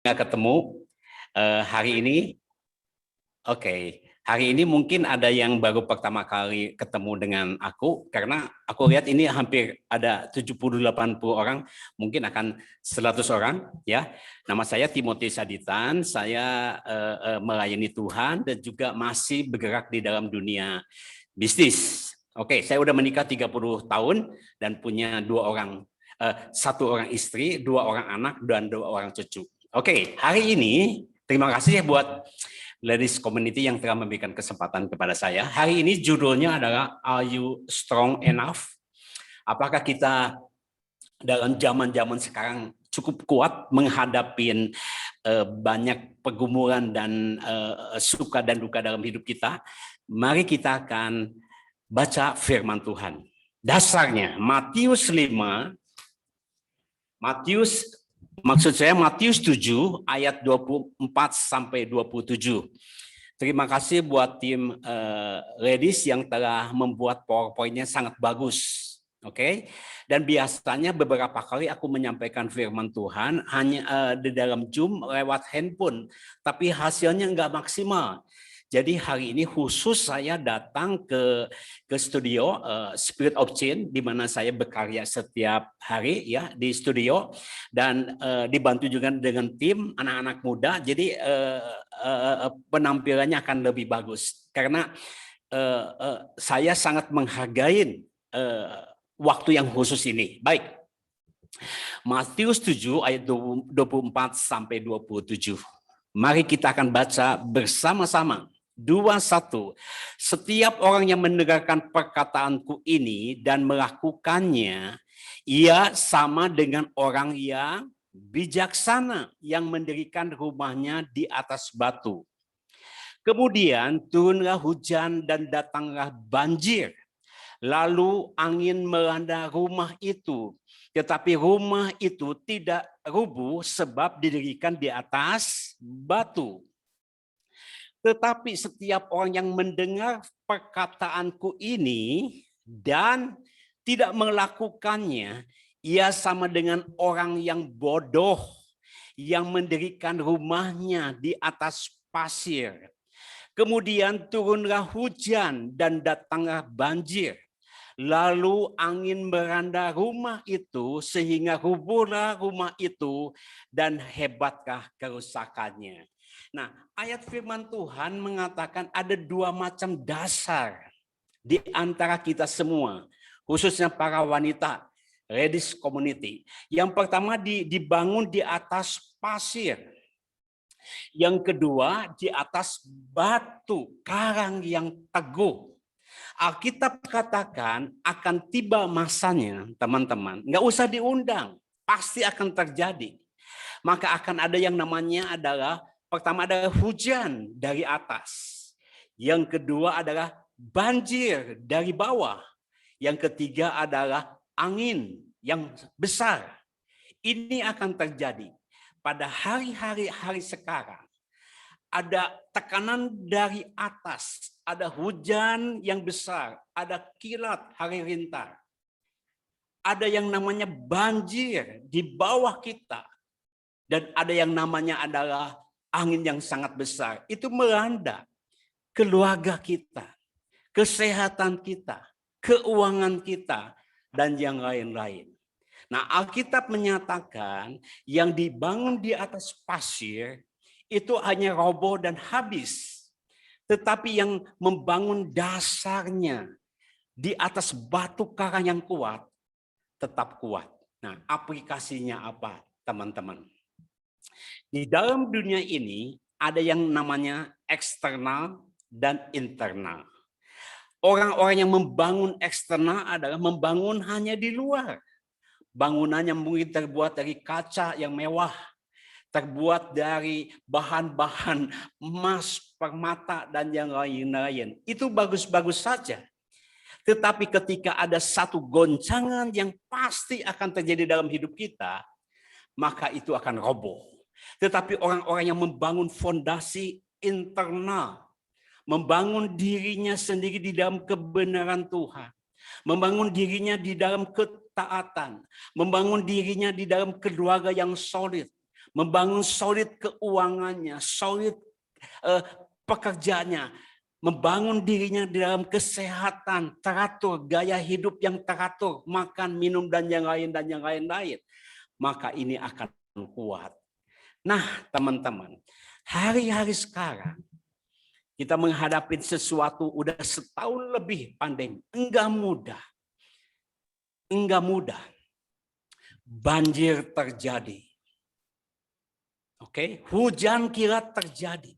nggak ketemu hari ini. Oke, hari ini mungkin ada yang baru pertama kali ketemu dengan aku, karena aku lihat ini hampir ada 70-80 orang, mungkin akan 100 orang. Ya, nama saya Timothy Saditan, saya melayani Tuhan dan juga masih bergerak di dalam dunia bisnis. Oke, saya udah menikah 30 tahun dan punya satu orang istri, 2 orang anak, dan 2 orang cucu. Oke, hari ini terima kasih buat Ladies Community yang telah memberikan kesempatan kepada saya. Hari ini judulnya adalah Are You Strong Enough? Apakah kita dalam zaman-zaman sekarang cukup kuat menghadapi banyak pergumulan dan suka dan duka dalam hidup kita? Mari kita akan baca firman Tuhan. Dasarnya Matius 5, Matius 7 ayat 24 sampai 27. Terima kasih buat tim ladies yang telah membuat PowerPoint-nya sangat bagus. Oke. Dan biasanya beberapa kali aku menyampaikan firman Tuhan hanya di dalam Zoom lewat handphone, tapi hasilnya nggak maksimal. Jadi hari ini khusus saya datang ke studio Spirit of Change, di mana saya berkarya setiap hari ya di studio, dan dibantu juga dengan tim anak-anak muda. Jadi penampilannya akan lebih bagus karena saya sangat menghargai waktu yang khusus ini. Baik, Matius 7 ayat 24 sampai 27. Mari kita akan baca bersama-sama. 21. Setiap orang yang mendengarkan perkataanku ini dan melakukannya, ia sama dengan orang yang bijaksana yang mendirikan rumahnya di atas batu. Kemudian turunlah hujan dan datanglah banjir. Lalu angin melanda rumah itu, tetapi rumah itu tidak rubuh sebab didirikan di atas batu. Tetapi setiap orang yang mendengar perkataanku ini dan tidak melakukannya, ia sama dengan orang yang bodoh yang mendirikan rumahnya di atas pasir. Kemudian turunlah hujan dan datanglah banjir. Lalu angin melanda rumah itu sehingga rubuhlah rumah itu dan hebatkah kerusakannya. Nah, ayat firman Tuhan mengatakan ada 2 macam dasar di antara kita semua, khususnya para wanita, ladies community. Yang pertama dibangun di atas pasir. Yang kedua di atas batu, karang yang teguh. Alkitab katakan akan tiba masanya, teman-teman. Nggak usah diundang, pasti akan terjadi. Maka akan ada yang namanya adalah, pertama adalah hujan dari atas. Yang kedua adalah banjir dari bawah. Yang ketiga adalah angin yang besar. Ini akan terjadi pada hari-hari sekarang. Ada tekanan dari atas, ada hujan yang besar, ada kilat halilintar. Ada yang namanya banjir di bawah kita. Dan ada yang namanya adalah angin yang sangat besar. Itu melanda keluarga kita, kesehatan kita, keuangan kita, dan yang lain-lain. Nah, Alkitab menyatakan yang dibangun di atas pasir itu hanya roboh dan habis. Tetapi yang membangun dasarnya di atas batu karang yang kuat, tetap kuat. Nah, aplikasinya apa, teman-teman? Di dalam dunia ini ada yang namanya eksternal dan internal. Orang-orang yang membangun eksternal adalah membangun hanya di luar. Bangunannya mungkin terbuat dari kaca yang mewah, terbuat dari bahan-bahan emas, permata, dan yang lain-lain. Itu bagus-bagus saja. Tetapi ketika ada satu goncangan yang pasti akan terjadi dalam hidup kita, maka itu akan roboh. Tetapi orang-orang yang membangun fondasi internal, membangun dirinya sendiri di dalam kebenaran Tuhan, membangun dirinya di dalam ketaatan, membangun dirinya di dalam keluarga yang solid, membangun solid keuangannya, solid pekerjaannya, membangun dirinya di dalam kesehatan, teratur, gaya hidup yang teratur, makan, minum, dan yang lain-lain, maka ini akan kuat. Nah, teman-teman, hari-hari sekarang kita menghadapi sesuatu udah setahun lebih pandemi, enggak mudah. Enggak mudah. Banjir terjadi. Oke, hujan kilat terjadi.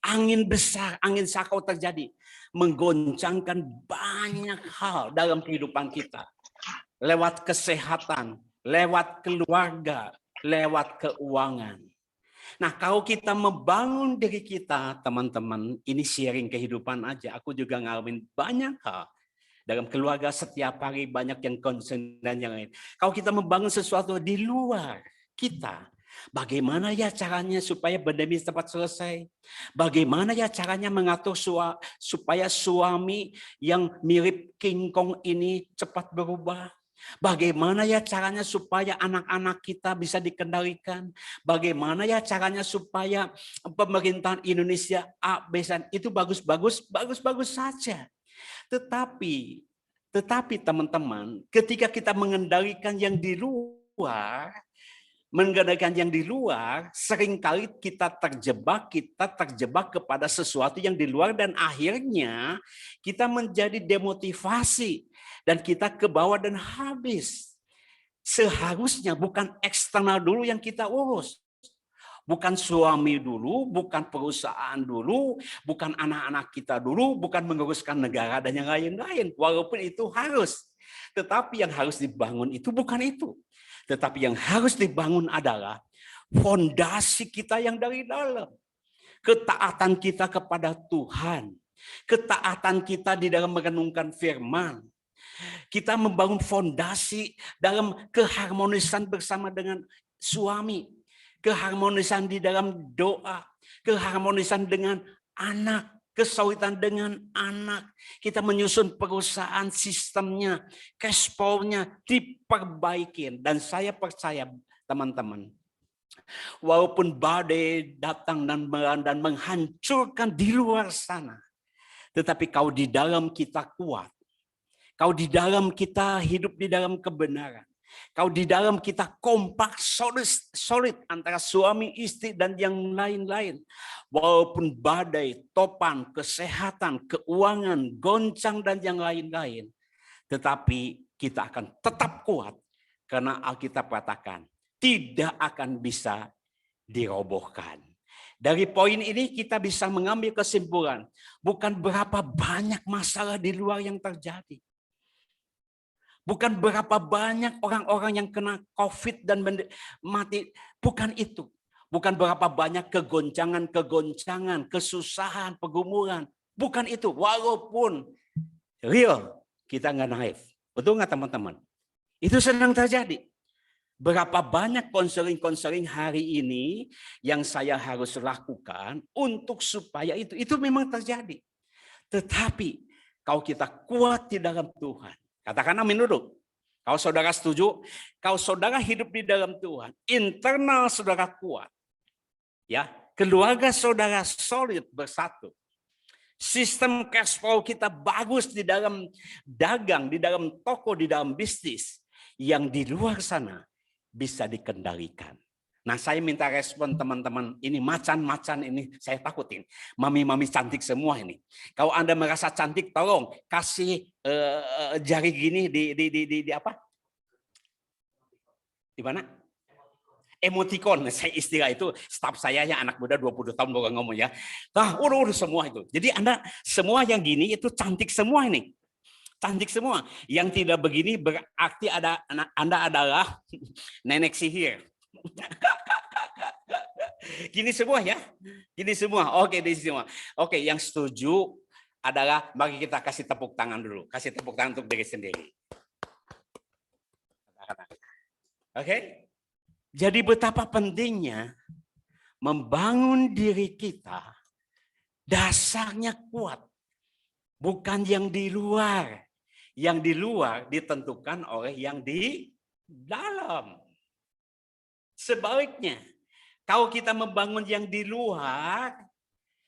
Angin besar, angin sakau terjadi, menggoncangkan banyak hal dalam kehidupan kita. Lewat kesehatan, lewat keluarga, lewat keuangan. Nah, kalau kita membangun diri kita, teman-teman, ini sharing kehidupan aja. Aku juga ngalamin banyak hal. Dalam keluarga setiap hari banyak yang concern dan yang lain. Kalau kita membangun sesuatu di luar kita, bagaimana ya caranya supaya pandemi cepat selesai? Bagaimana ya caranya mengatur supaya suami yang mirip King Kong ini cepat berubah? Bagaimana ya caranya supaya anak-anak kita bisa dikendalikan? Bagaimana ya caranya supaya pemerintahan Indonesia A, B, itu bagus-bagus saja. Tetapi teman-teman, ketika kita mengendalikan yang di luar, seringkali kita terjebak kepada sesuatu yang di luar dan akhirnya kita menjadi demotivasi dan kita ke bawah dan habis. Seharusnya bukan eksternal dulu yang kita urus. Bukan suami dulu, bukan perusahaan dulu, bukan anak-anak kita dulu, bukan menguruskan negara dan yang lain-lain. Walaupun itu harus. Tetapi yang harus dibangun itu bukan itu. Tetapi yang harus dibangun adalah fondasi kita yang dari dalam. Ketaatan kita kepada Tuhan. Ketaatan kita di dalam merenungkan firman. Kita membangun fondasi dalam keharmonisan bersama dengan suami. Keharmonisan di dalam doa, keharmonisan dengan anak, kesulitan dengan anak. Kita menyusun perusahaan, sistemnya, cash flow-nya diperbaiki. Dan saya percaya teman-teman, walaupun badai datang dan melanda dan menghancurkan di luar sana, tetapi kau di dalam kita kuat. Kau di dalam kita hidup di dalam kebenaran. Kau di dalam kita kompak, solid antara suami, istri, dan yang lain-lain. Walaupun badai, topan, kesehatan, keuangan, goncang, dan yang lain-lain. Tetapi kita akan tetap kuat. Karena Alkitab katakan, tidak akan bisa dirobohkan. Dari poin ini kita bisa mengambil kesimpulan. Bukan berapa banyak masalah di luar yang terjadi. Bukan berapa banyak orang-orang yang kena COVID dan mati. Bukan itu. Bukan berapa banyak kegoncangan, kesusahan, pergumulan. Bukan itu. Walaupun real, kita nggak naif. Betul nggak teman-teman? Itu sedang terjadi. Berapa banyak konseling-konseling hari ini yang saya harus lakukan untuk supaya itu memang terjadi. Tetapi kalau kita kuat di dalam Tuhan, katakan amin dulu. Kalau saudara setuju, kalau saudara hidup di dalam Tuhan, internal saudara kuat, ya, keluarga saudara solid bersatu, sistem cash flow kita bagus di dalam dagang, di dalam toko, di dalam bisnis, yang di luar sana bisa dikendalikan. Nah, saya minta respon teman-teman, ini macan-macan ini saya takutin. Mami-mami cantik semua ini. Kalau Anda merasa cantik, tolong kasih jari gini di apa? Di mana? Emoticon, saya istilah itu, staf saya yang anak muda 20 tahun baru ngomong ya. Nah, udah semua itu. Jadi Anda semua yang gini itu cantik semua ini. Cantik semua. Yang tidak begini berarti Anda adalah nenek sihir. Gini semua ya. Gini semua. Oke, di semua. Oke, yang setuju adalah mari kita kasih tepuk tangan dulu. Kasih tepuk tangan untuk diri sendiri. Oke. Jadi betapa pentingnya membangun diri kita dasarnya kuat. Bukan yang di luar. Yang di luar ditentukan oleh yang di dalam. Sebaliknya, kalau kita membangun yang di luar,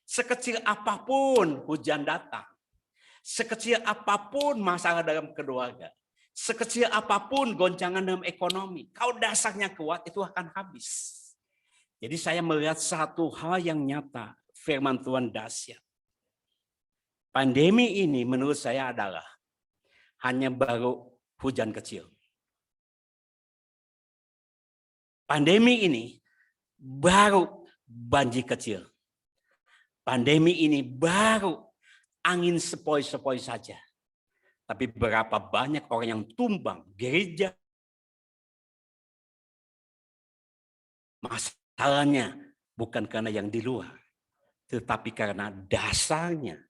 sekecil apapun hujan datang, sekecil apapun masalah dalam keluarga, sekecil apapun goncangan dalam ekonomi, kalau dasarnya kuat itu akan habis. Jadi saya melihat satu hal yang nyata, firman Tuhan dahsyat. Pandemi ini menurut saya adalah hanya baru hujan kecil. Pandemi ini baru banjir kecil. Pandemi ini baru angin sepoi-sepoi saja. Tapi berapa banyak orang yang tumbang, gereja. Masalahnya bukan karena yang di luar, tetapi karena dasarnya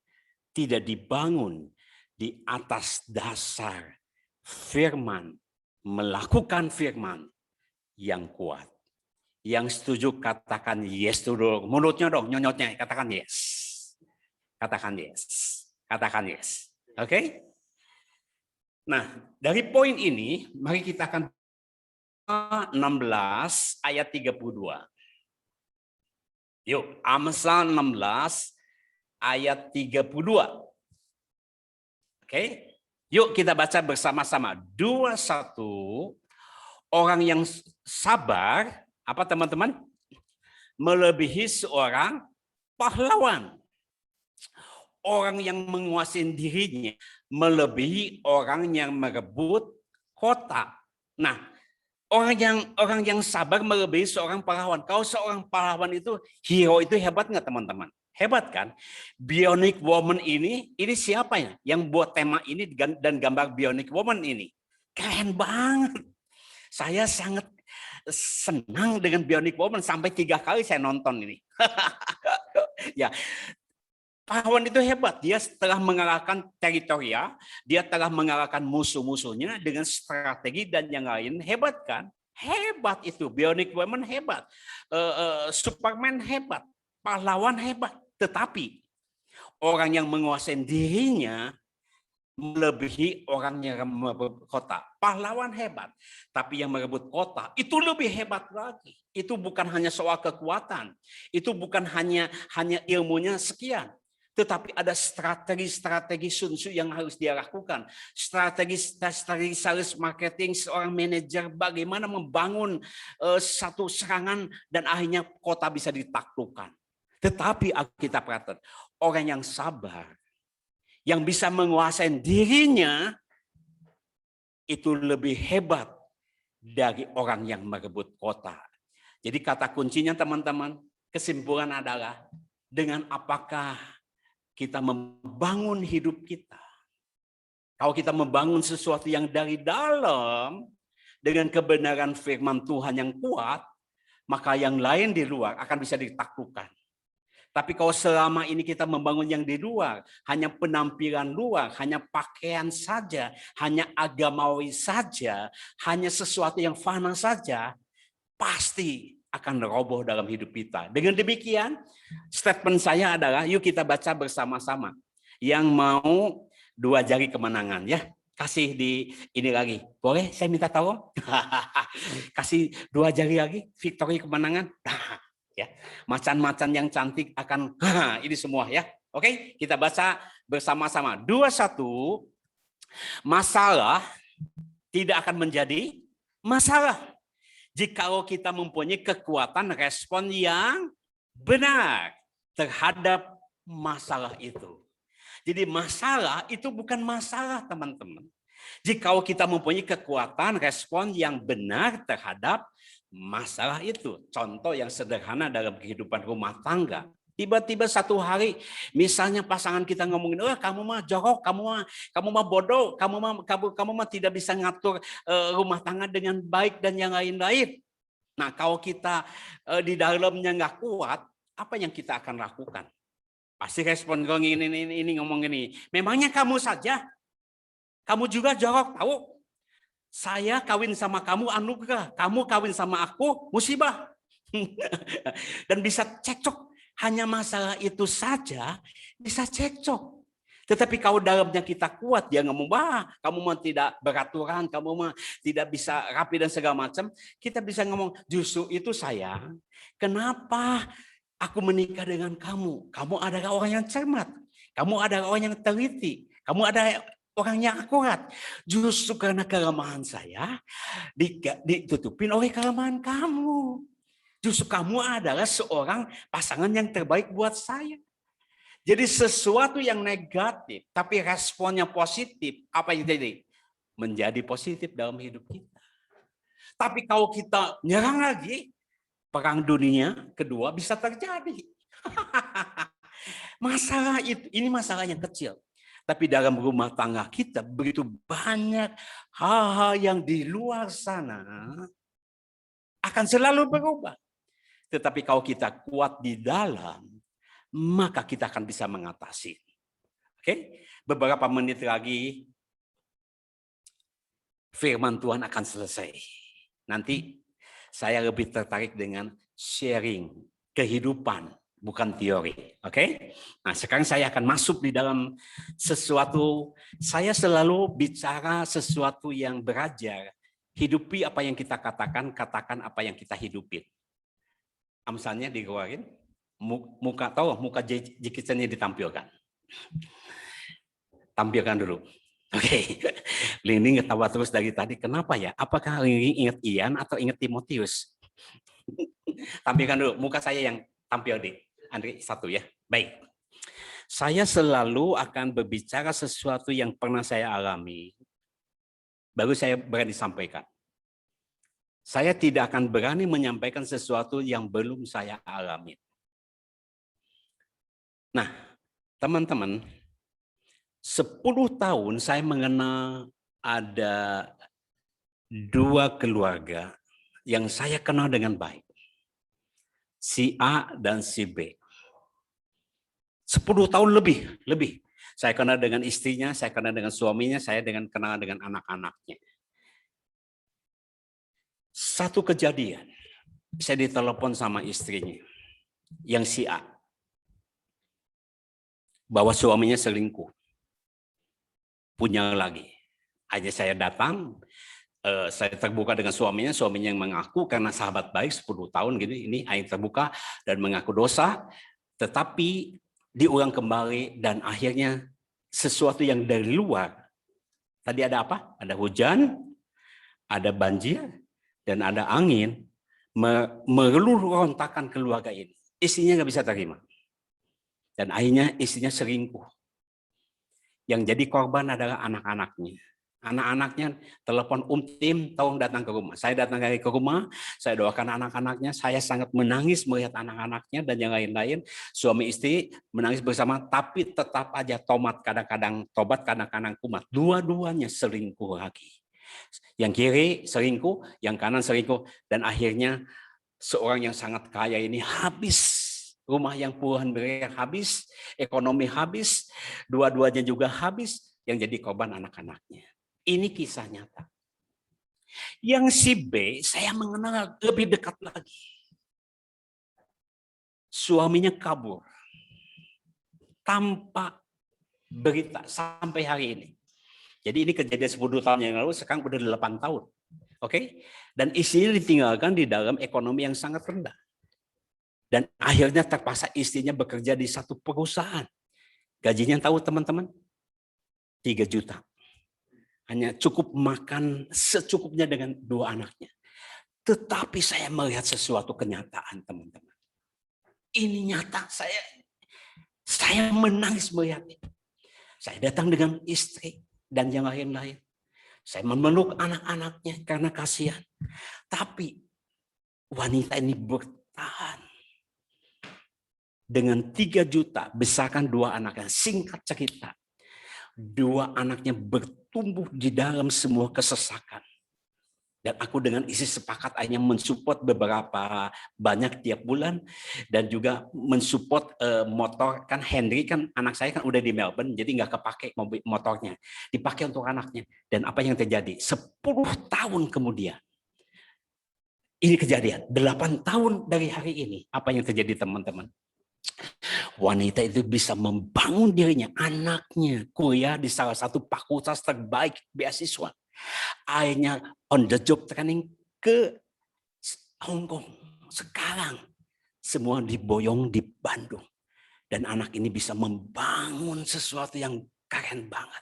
tidak dibangun di atas dasar firman, melakukan firman yang kuat. Yang setuju katakan yes dulu. Mulutnya dong, nyonyotnya katakan yes. Katakan yes. Katakan yes. Oke? Nah, dari poin ini mari kita akan 16 ayat 32. Yuk, Amsal 16 ayat 32. Oke? Yuk kita baca bersama-sama. 2-1. Orang yang sabar, apa teman-teman? Melebihi seorang pahlawan. Orang yang menguasai dirinya melebihi orang yang merebut kota. Nah, orang yang sabar melebihi seorang pahlawan. Kalau seorang pahlawan itu, hero itu hebat nggak teman-teman? Hebat kan? Bionic Woman ini siapa ya? Yang buat tema ini dan gambar Bionic Woman ini. Keren banget. Saya sangat senang dengan Bionic Woman, sampai 3 kali saya nonton ini. Ya, pahlawan itu hebat. Dia telah mengalahkan teritoria, dia telah mengalahkan musuh-musuhnya dengan strategi dan yang lain. Hebat kan? Hebat itu. Bionic Woman hebat. Superman hebat. Pahlawan hebat. Tetapi orang yang menguasai dirinya melebihi orang yang merebut kota. Pahlawan hebat, tapi yang merebut kota itu lebih hebat lagi. Itu bukan hanya soal kekuatan, itu bukan hanya ilmunya sekian, tetapi ada strategi Sun Tzu yang harus dia lakukan. Strategi sales marketing seorang manajer, bagaimana membangun satu serangan dan akhirnya kota bisa ditaklukkan. Tetapi kita perhatikan, orang yang sabar, yang bisa menguasai dirinya, itu lebih hebat dari orang yang merebut kota. Jadi kata kuncinya teman-teman, kesimpulan adalah dengan apakah kita membangun hidup kita. Kalau kita membangun sesuatu yang dari dalam, dengan kebenaran firman Tuhan yang kuat, maka yang lain di luar akan bisa ditaklukkan. Tapi kalau selama ini kita membangun yang di luar, hanya penampilan luar, hanya pakaian saja, hanya agamawi saja, hanya sesuatu yang fana saja, pasti akan roboh dalam hidup kita. Dengan demikian, statement saya adalah, yuk kita baca bersama-sama. Yang mau 2 jari kemenangan, ya. Kasih di ini lagi. Boleh saya minta tolong? Kasih 2 jari lagi, victory kemenangan. Ya, macan-macan yang cantik akan ini semua ya. Oke, kita baca bersama-sama. 2-1. Masalah tidak akan menjadi masalah jikalau kita mempunyai kekuatan respon yang benar terhadap masalah itu. Jadi masalah itu bukan masalah, teman-teman. Jikalau kita mempunyai kekuatan respon yang benar terhadap masalah itu. Contoh yang sederhana dalam kehidupan rumah tangga. Tiba-tiba satu hari, misalnya pasangan kita ngomongin, kamu mah jorok, kamu mah bodoh, kamu mah tidak bisa ngatur rumah tangga dengan baik dan yang lain-lain. Nah, kalau kita di dalamnya nggak kuat, apa yang kita akan lakukan? Pasti respon ini ngomong ini. Memangnya kamu saja? Kamu juga jorok, tahu? Saya kawin sama kamu anugerah, kamu kawin sama aku musibah. Dan bisa cekcok, hanya masalah itu saja bisa cekcok. Tetapi kalau dalamnya kita kuat, dia ngomong, wah, kamu mah tidak beraturan, kamu mah tidak bisa rapi dan segala macam. Kita bisa ngomong, justru itu sayang, kenapa aku menikah dengan kamu? Kamu adalah orang yang cermat, kamu adalah orang yang teliti, kamu adalah orang yang akurat. Justru karena kelemahan saya ditutupin oleh kelemahan kamu. Justru kamu adalah seorang pasangan yang terbaik buat saya. Jadi sesuatu yang negatif, tapi responnya positif, apa yang terjadi? Menjadi positif dalam hidup kita. Tapi kalau kita nyerang lagi, perang dunia kedua bisa terjadi. Masalah itu, ini masalah yang kecil. Tapi dalam rumah tangga kita begitu banyak hal-hal yang di luar sana akan selalu berubah. Tetapi kalau kita kuat di dalam, maka kita akan bisa mengatasi. Oke, beberapa menit lagi firman Tuhan akan selesai. Nanti saya lebih tertarik dengan sharing kehidupan, bukan teori. Oke? Nah, sekarang saya akan masuk di dalam sesuatu. Saya selalu bicara sesuatu yang berajar. Hidupi apa yang kita katakan, katakan apa yang kita hidupin. Amsalnya dikeluarin. Muka Jekicanya ditampilkan. Tampilkan dulu. Oke. Lini ketawa terus dari tadi. Kenapa ya? Apakah Lini ingat Ian atau ingat Timotius? Tampilkan dulu. Muka saya yang tampil di Andri satu ya. Baik. Saya selalu akan berbicara sesuatu yang pernah saya alami. Baru saya berani sampaikan. Saya tidak akan berani menyampaikan sesuatu yang belum saya alami. Nah, teman-teman, 10 tahun saya mengenal ada 2 keluarga yang saya kenal dengan baik. Si A dan si B. 10 tahun lebih. Saya kenal dengan istrinya, saya kenal dengan suaminya, saya kenal dengan anak-anaknya. Satu kejadian, saya ditelepon sama istrinya, yang si A. Bahwa suaminya selingkuh. Punya lagi. Aja saya datang, saya terbuka dengan suaminya yang mengaku karena sahabat baik 10 tahun gini, ini yang terbuka dan mengaku dosa, tetapi diulang kembali dan akhirnya sesuatu yang dari luar. Tadi ada apa? Ada hujan, ada banjir, dan ada angin merontakan keluarga ini. Istrinya nggak bisa terima. Dan akhirnya istrinya selingkuh. Yang jadi korban adalah anak-anaknya. Anak-anaknya telepon Tim, tolong datang ke rumah. Saya datang ke rumah, saya doakan anak-anaknya. Saya sangat menangis melihat anak-anaknya dan yang lain-lain. Suami istri menangis bersama, tapi tetap aja tobat kadang-kadang kumat. Dua-duanya selingkuh lagi. Yang kiri selingkuh, yang kanan selingkuh. Dan akhirnya seorang yang sangat kaya ini habis. Rumah yang puluhan miliar habis, ekonomi habis, dua-duanya juga habis, yang jadi korban anak-anaknya. Ini kisah nyata. Yang si B, saya mengenal lebih dekat lagi. Suaminya kabur. Tanpa berita sampai hari ini. Jadi ini kejadian 10 tahun yang lalu, sekarang udah 8 tahun. Oke? Dan istrinya ditinggalkan di dalam ekonomi yang sangat rendah. Dan akhirnya terpaksa istrinya bekerja di satu perusahaan. Gajinya tahu teman-teman? 3 juta. Hanya cukup makan secukupnya dengan 2 anaknya. Tetapi saya melihat sesuatu kenyataan teman-teman. Ini nyata, saya menangis melihatnya. Saya datang dengan istri dan yang lain-lain. Saya memeluk anak-anaknya karena kasihan. Tapi wanita ini bertahan. Dengan 3 juta, besarkan 2 anaknya. Singkat cerita, 2 anaknya bertumbuh di dalam semua kesesakan. Dan aku dengan istri sepakat akhirnya mensupport beberapa banyak tiap bulan. Dan juga mensupport motor. Kan Henry kan anak saya kan udah di Melbourne, jadi nggak kepake motornya. Dipakai untuk anaknya. Dan apa yang terjadi? 10 tahun kemudian. Ini kejadian. 8 tahun dari hari ini. Apa yang terjadi teman-teman? Wanita itu bisa membangun dirinya, anaknya kuliah di salah satu fakultas terbaik beasiswa. Akhirnya on the job training ke Hong Kong. Sekarang semua diboyong di Bandung. Dan anak ini bisa membangun sesuatu yang keren banget.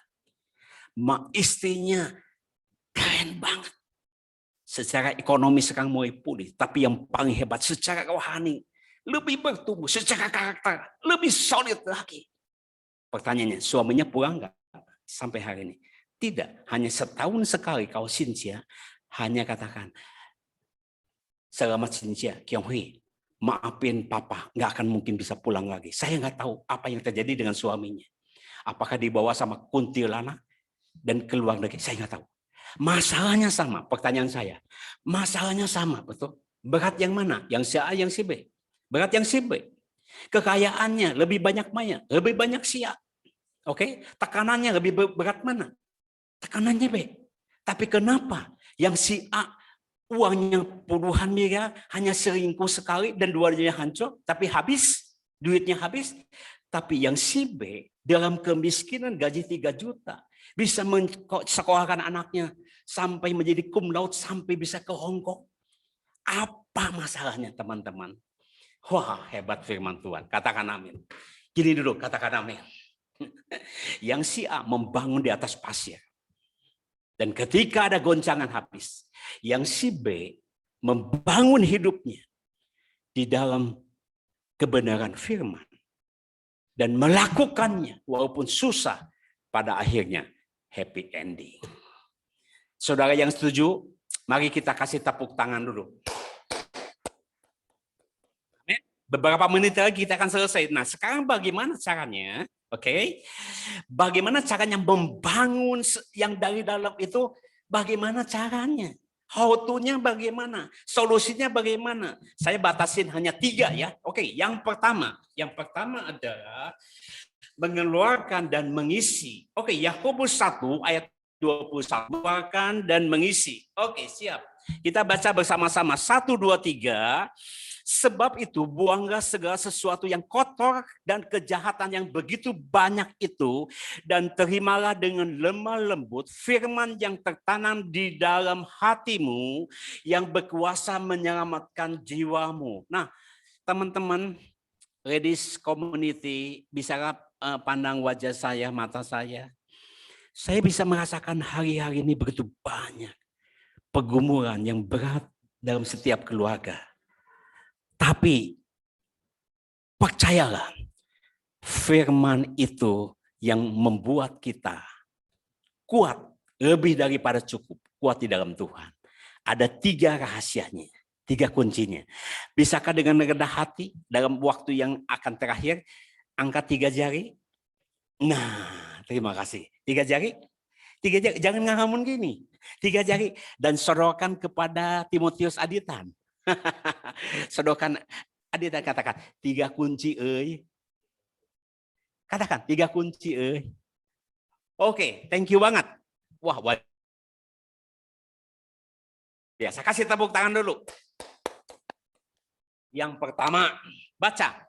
Istrinya keren banget. Secara ekonomi sekarang mulai pulih. Tapi yang paling hebat secara rohani. Lebih bertumbuh secara karakter. Lebih solid lagi. Pertanyaannya, suaminya pulang nggak sampai hari ini? Tidak. Hanya setahun sekali kalau Cynthia hanya katakan, selamat Cynthia, Kiong Hui. Maafin papa, nggak akan mungkin bisa pulang lagi. Saya nggak tahu apa yang terjadi dengan suaminya. Apakah dibawa sama kuntilanak dan keluar negeri? Saya nggak tahu. Masalahnya sama, pertanyaan saya. Masalahnya sama, betul? Berat yang mana? Yang si A, yang si B? Berat yang si B. Kekayaannya lebih banyak mana? Lebih banyak si A. Oke? Tekanannya lebih berat mana? Tekanannya B. Tapi kenapa yang si A uangnya puluhan miliar, hanya selingkuh sekali dan dua-duanya hancur, tapi habis, duitnya habis. Tapi yang si B dalam kemiskinan gaji 3 juta, bisa mensekolahkan anaknya sampai menjadi cum laude, sampai bisa ke Hong Kong. Apa masalahnya teman-teman? Wah, hebat firman Tuhan. Katakan amin. Gini dulu, katakan amin. Yang si A membangun di atas pasir. Dan ketika ada goncangan habis, yang si B membangun hidupnya di dalam kebenaran firman dan melakukannya walaupun susah, pada akhirnya happy ending. Saudara yang setuju, mari kita kasih tepuk tangan dulu. Beberapa menit lagi kita akan selesai. Nah, sekarang bagaimana caranya? Oke, bagaimana caranya membangun yang dari dalam itu? Bagaimana caranya? How to-nya bagaimana? Solusinya bagaimana? Saya batasin hanya 3 ya. Oke, yang pertama adalah mengeluarkan dan mengisi. Oke, Yakobus 1 ayat 21. Mengeluarkan dan mengisi. Oke, siap. Kita baca bersama-sama. 1, 2, 3. Sebab itu buanglah segala sesuatu yang kotor dan kejahatan yang begitu banyak itu, dan terimalah dengan lemah lembut firman yang tertanam di dalam hatimu yang berkuasa menyelamatkan jiwamu. Nah, teman-teman ladies community, bisa pandang wajah saya, mata saya. Saya bisa merasakan hari-hari ini begitu banyak pergumulan yang berat dalam setiap keluarga. Tapi percayalah, firman itu yang membuat kita kuat, lebih daripada cukup, kuat di dalam Tuhan. Ada 3 rahasianya, 3 kuncinya. Bisakah dengan rendah hati dalam waktu yang akan terakhir, angkat 3 jari? Nah, terima kasih. 3 jari? 3 jari, jangan ngalamun gini. 3 jari, dan sodorkan kepada Timotius Aditan. Sodorkan, Aditan katakan, 3 kunci euy. Katakan, 3 kunci euy. Oke, thank you banget. Wah, biasa kasih tepuk tangan dulu. Yang pertama, baca.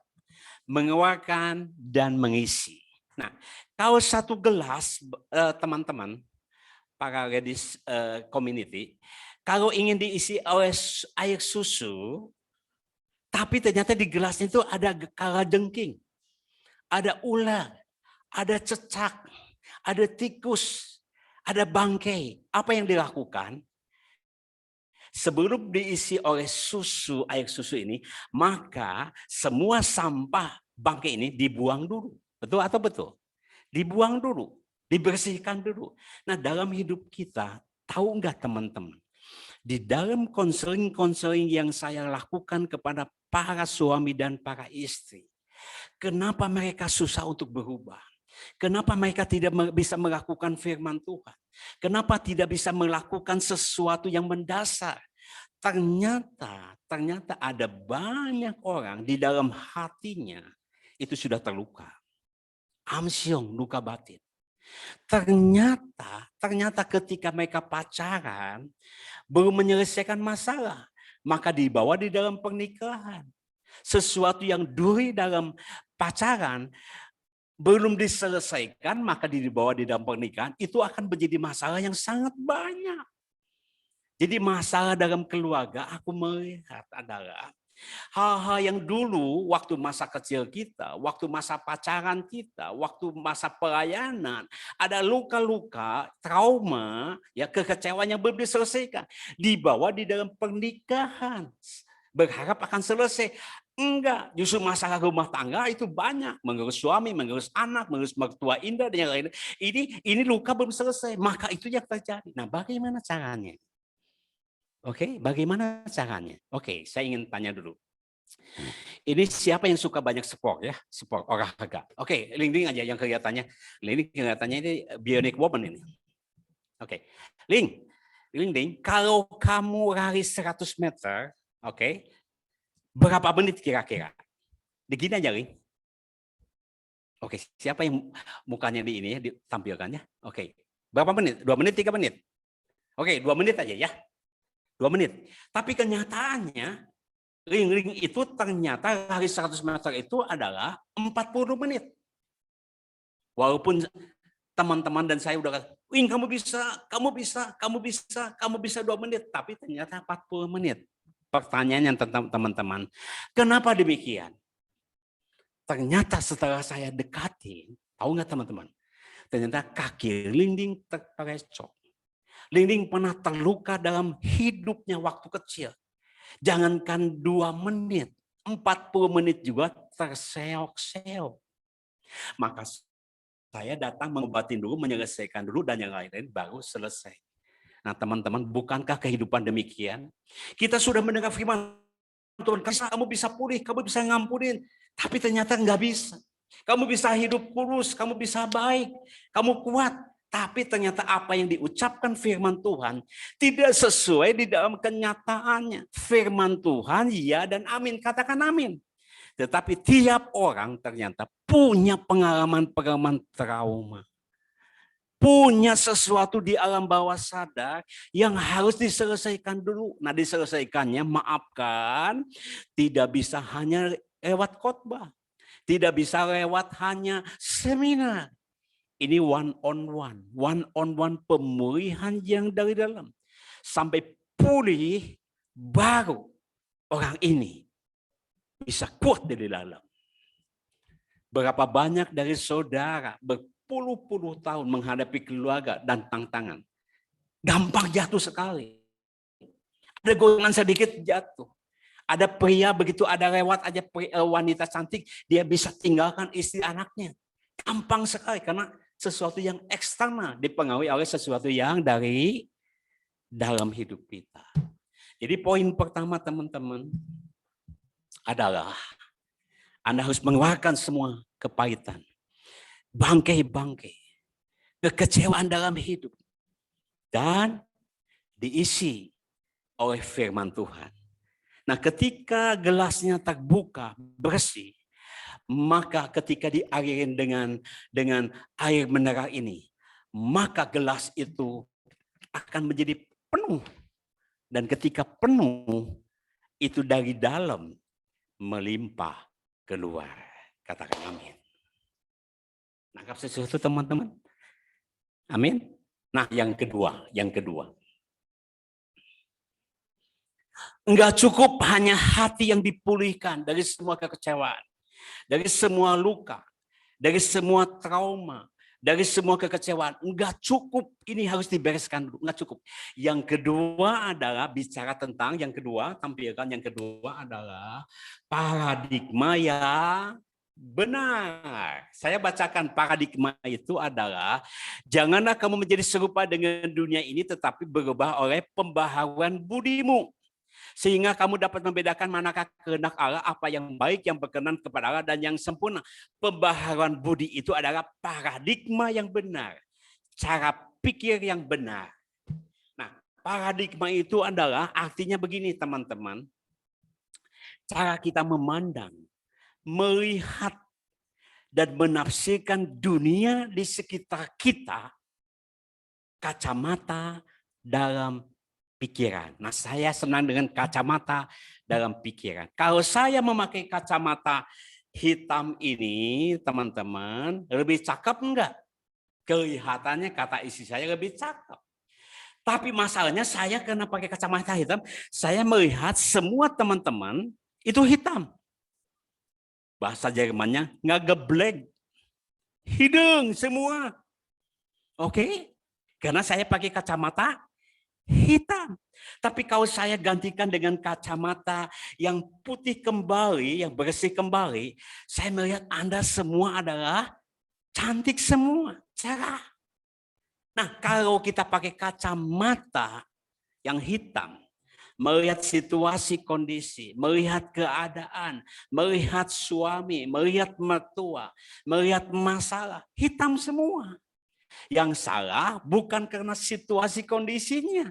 Mengeluarkan dan mengisi. Nah, kalau 1 gelas, teman-teman, para ladies community, kalau ingin diisi oleh air susu, tapi ternyata di gelasnya itu ada kalajengking, ada ular, ada cecak, ada tikus, ada bangkai. Apa yang dilakukan? Sebelum diisi oleh susu, air susu ini, maka semua sampah bangkai ini dibuang dulu. Betul atau betul? Dibuang dulu, dibersihkan dulu. Nah, dalam hidup kita, tahu enggak teman-teman? Di dalam konseling-konseling yang saya lakukan kepada para suami dan para istri, kenapa mereka susah untuk berubah? Kenapa mereka tidak bisa melakukan firman Tuhan? Kenapa tidak bisa melakukan sesuatu yang mendasar? Ternyata ada banyak orang di dalam hatinya itu sudah terluka. Amsyong, luka batin. Ternyata ketika mereka pacaran, belum menyelesaikan masalah, maka dibawa di dalam pernikahan. Sesuatu yang duri dalam pacaran belum diselesaikan, maka dibawa di dalam pernikahan, itu akan menjadi masalah yang sangat banyak. Jadi masalah dalam keluarga aku melihat adalah hal-hal yang dulu waktu masa kecil kita, waktu masa pacaran kita, waktu masa pelayanan, ada luka-luka, trauma, ya kekecewaan yang belum diselesaikan, dibawa di dalam pernikahan, berharap akan selesai. Enggak, justru masalah rumah tangga itu banyak, mengurus suami, mengurus anak, mengurus mertua indah dan yang lain. Ini luka belum selesai, maka itu yang terjadi. Nah, bagaimana caranya? Oke, bagaimana caranya? Oke, saya ingin tanya dulu. Ini siapa yang suka banyak sport ya? Sport olahraga. Oke, Ling aja yang kelihatannya. Ling kelihatannya ini bionic woman ini. Oke. Ling, kalau kamu lari 100 meter, oke. Berapa menit kira-kira? Begini aja, Ling. Oke, siapa yang mukanya di ini ya ditampilkannya? Oke. Berapa menit? 2 menit, 3 menit? Oke, 2 menit aja ya. 2 menit. Tapi kenyataannya ring itu ternyata lari 100 meter itu adalah 40 menit. Walaupun teman-teman dan saya udah kata, Wing kamu bisa 2 menit. Tapi ternyata 40 menit. Pertanyaan yang tentang teman-teman, kenapa demikian? Ternyata setelah saya dekatin, tahu nggak teman-teman? Ternyata kaki Ling terpecok. Ling pernah terluka dalam hidupnya waktu kecil. Jangankan 2 menit, 40 menit juga terseok-seok. Maka saya datang mengobatin dulu, menyelesaikan dulu, dan yang lain-lain baru selesai. Nah teman-teman, bukankah kehidupan demikian? Kita sudah mendengar firman Tuhan, kamu bisa pulih, kamu bisa ngampunin. Tapi ternyata nggak bisa. Kamu bisa hidup kurus, kamu bisa baik, kamu kuat. Tapi ternyata apa yang diucapkan firman Tuhan tidak sesuai di dalam kenyataannya. Firman Tuhan ya dan amin, katakan amin. Tetapi tiap orang ternyata punya pengalaman-pengalaman trauma. Punya sesuatu di alam bawah sadar yang harus diselesaikan dulu. Nah diselesaikannya, maafkan, tidak bisa hanya lewat khotbah. Tidak bisa lewat hanya seminar. Ini one on one pemulihan yang dari dalam. Sampai pulih, baru orang ini bisa kuat dari dalam. Berapa banyak dari saudara berpuluh-puluh tahun menghadapi keluarga dan tantangan. Gampang jatuh sekali. Ada goyangan sedikit jatuh. Ada pria begitu ada lewat aja wanita cantik, dia bisa tinggalkan istri anaknya. Gampang sekali karena sesuatu yang eksternal dipengaruhi oleh sesuatu yang dari dalam hidup kita. Jadi poin pertama teman-teman adalah Anda harus mengeluarkan semua kepahitan, bangkai-bangkai, kekecewaan dalam hidup, dan diisi oleh firman Tuhan. Nah ketika gelasnya terbuka, bersih, maka ketika dialirin dengan air mineral ini, maka gelas itu akan menjadi penuh. Dan ketika penuh, itu dari dalam melimpah keluar. Katakan amin. Nangkap sesuatu teman-teman? Amin. Nah yang kedua. Enggak cukup hanya hati yang dipulihkan dari semua kekecewaan. Dari semua luka, dari semua trauma, dari semua kekecewaan. Enggak cukup, ini harus dibereskan dulu, enggak cukup. Yang kedua adalah bicara tentang, tampilkan yang kedua adalah paradigma yang benar. Saya bacakan paradigma itu adalah, janganlah kamu menjadi serupa dengan dunia ini tetapi berubah oleh pembaharuan budimu. Sehingga kamu dapat membedakan manakah kehendak Allah, apa yang baik, yang berkenan kepada Allah, dan yang sempurna. Pembaharuan budi itu adalah paradigma yang benar. Cara pikir yang benar. Nah, paradigma itu adalah artinya begini teman-teman. Cara kita memandang, melihat, dan menafsirkan dunia di sekitar kita, kacamata dalam pikiran. Nah, saya senang dengan kacamata dalam pikiran. Kalau saya memakai kacamata hitam ini teman-teman lebih cakep enggak? Kelihatannya kata istri saya lebih cakep. Tapi masalahnya saya karena pakai kacamata hitam, saya melihat semua teman-teman itu hitam. Bahasa Jermannya ngegeblek. Hidung semua. Oke? Karena saya pakai kacamata hitam. Tapi kalau saya gantikan dengan kacamata yang putih kembali, yang bersih kembali, saya melihat Anda semua adalah cantik semua, cerah. Nah, kalau kita pakai kacamata yang hitam, melihat situasi kondisi, melihat keadaan, melihat suami, melihat mertua, melihat masalah, hitam semua. Yang salah bukan karena situasi kondisinya.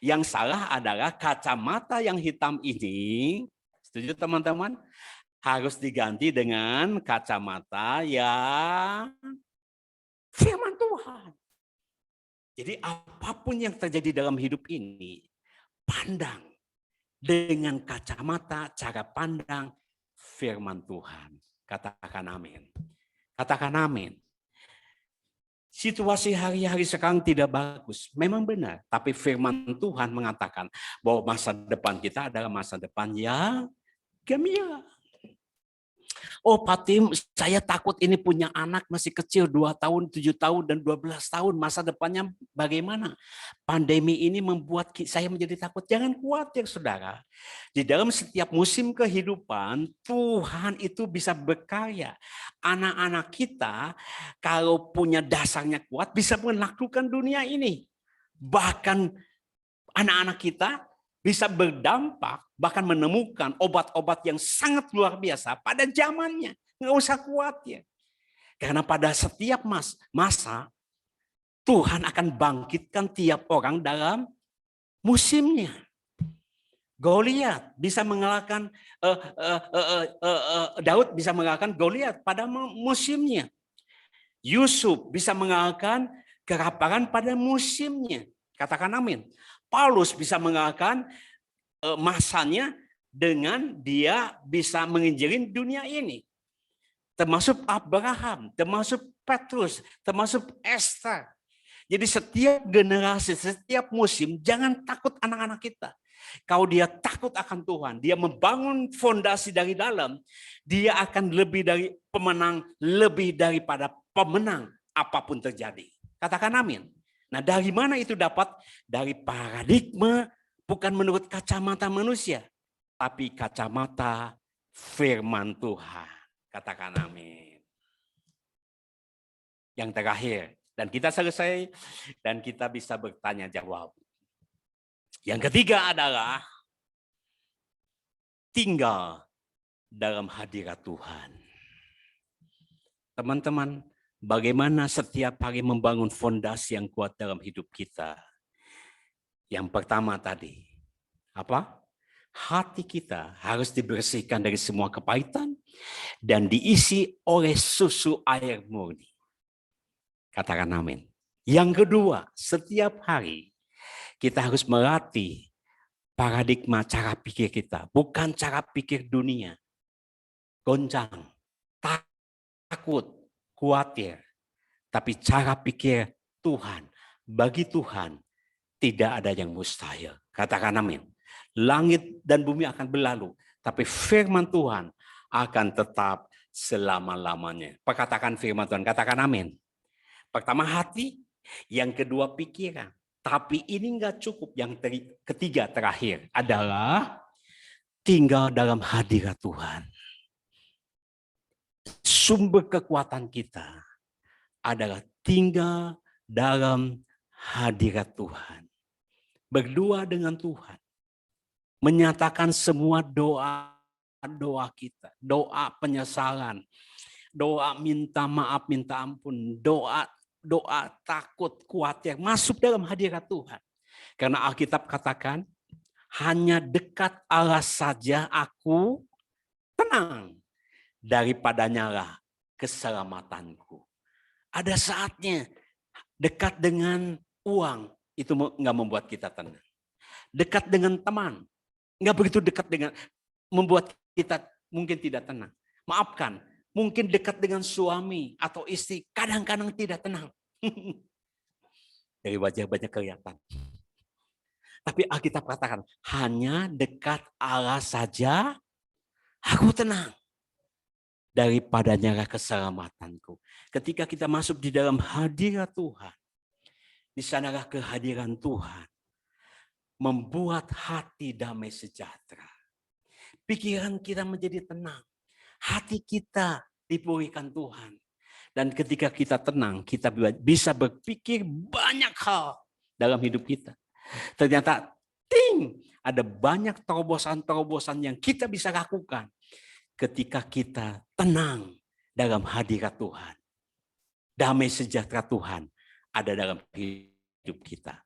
Yang salah adalah kacamata yang hitam ini, setuju teman-teman? Harus diganti dengan kacamata yang firman Tuhan. Jadi apapun yang terjadi dalam hidup ini, pandang dengan kacamata cara pandang firman Tuhan. Katakan amin. Katakan amin. Situasi hari-hari sekarang tidak bagus. Memang benar. Tapi firman Tuhan mengatakan bahwa masa depan kita adalah masa depan yang gembira. Oh Pak Tim, saya takut ini punya anak masih kecil 2 tahun, 7 tahun, dan 12 tahun. Masa depannya bagaimana? Pandemi ini membuat saya menjadi takut. Jangan khawatir saudara. Di dalam setiap musim kehidupan, Tuhan itu bisa berkarya. Anak-anak kita kalau punya dasarnya kuat bisa menaklukkan dunia ini. Bahkan anak-anak kita bisa berdampak, bahkan menemukan obat-obat yang sangat luar biasa pada zamannya. Nggak usah khawatir. Karena pada setiap masa, Tuhan akan bangkitkan tiap orang dalam musimnya. Goliat bisa mengalahkan, Daud bisa mengalahkan Goliat pada musimnya. Yusuf bisa mengalahkan kelaparan pada musimnya. Katakan amin. Paulus bisa mengalahkan masanya dengan dia bisa menginjilin dunia ini. Termasuk Abraham, termasuk Petrus, termasuk Esther. Jadi setiap generasi, setiap musim, jangan takut anak-anak kita. Kalau dia takut akan Tuhan, dia membangun fondasi dari dalam, dia akan lebih dari pemenang, lebih daripada pemenang apapun terjadi. Katakan amin. Nah, dari mana itu dapat? Dari paradigma bukan menurut kacamata manusia, tapi kacamata firman Tuhan. Katakan amin. Yang terakhir, dan kita selesai, dan kita bisa bertanya jawab. Yang ketiga adalah tinggal dalam hadirat Tuhan. Teman-teman, bagaimana setiap hari membangun fondasi yang kuat dalam hidup kita? Yang pertama tadi, apa? Hati kita harus dibersihkan dari semua kepahitan dan diisi oleh susu air murni. Katakan amin. Yang kedua, setiap hari kita harus melatih paradigma cara pikir kita, bukan cara pikir dunia. Goncang, takut, khawatir, tapi cara pikir Tuhan. Bagi Tuhan tidak ada yang mustahil. Katakan amin. Langit dan bumi akan berlalu, tapi firman Tuhan akan tetap selama-lamanya. Perkatakan firman Tuhan, katakan amin. Pertama hati, yang kedua pikiran. Tapi ini enggak cukup. Yang ketiga terakhir adalah tinggal dalam hadirat Tuhan. Sumber kekuatan kita adalah tinggal dalam hadirat Tuhan. Berdua dengan Tuhan. Menyatakan semua doa kita. Doa penyesalan. Doa minta maaf, minta ampun. Doa takut, khawatir. Masuk dalam hadirat Tuhan. Karena Alkitab katakan, hanya dekat Allah saja aku tenang. Daripadanya lah keselamatanku. Ada saatnya dekat dengan uang itu nggak membuat kita tenang. Dekat dengan teman nggak begitu dekat dengan membuat kita mungkin tidak tenang. Maafkan, mungkin dekat dengan suami atau istri, kadang-kadang tidak tenang. Dari wajah banyak kelihatan. Tapi Alkitab katakan, hanya dekat Allah saja aku tenang. Daripadanya keselamatanku. Ketika kita masuk di dalam hadirat Tuhan, di sanalah kehadiran Tuhan membuat hati damai sejahtera. Pikiran kita menjadi tenang. Hati kita dipulihkan Tuhan. Dan ketika kita tenang, kita bisa berpikir banyak hal dalam hidup kita. Ternyata ada banyak terobosan-terobosan yang kita bisa lakukan ketika kita tenang dalam hadirat Tuhan. Damai sejahtera Tuhan ada dalam hidup kita.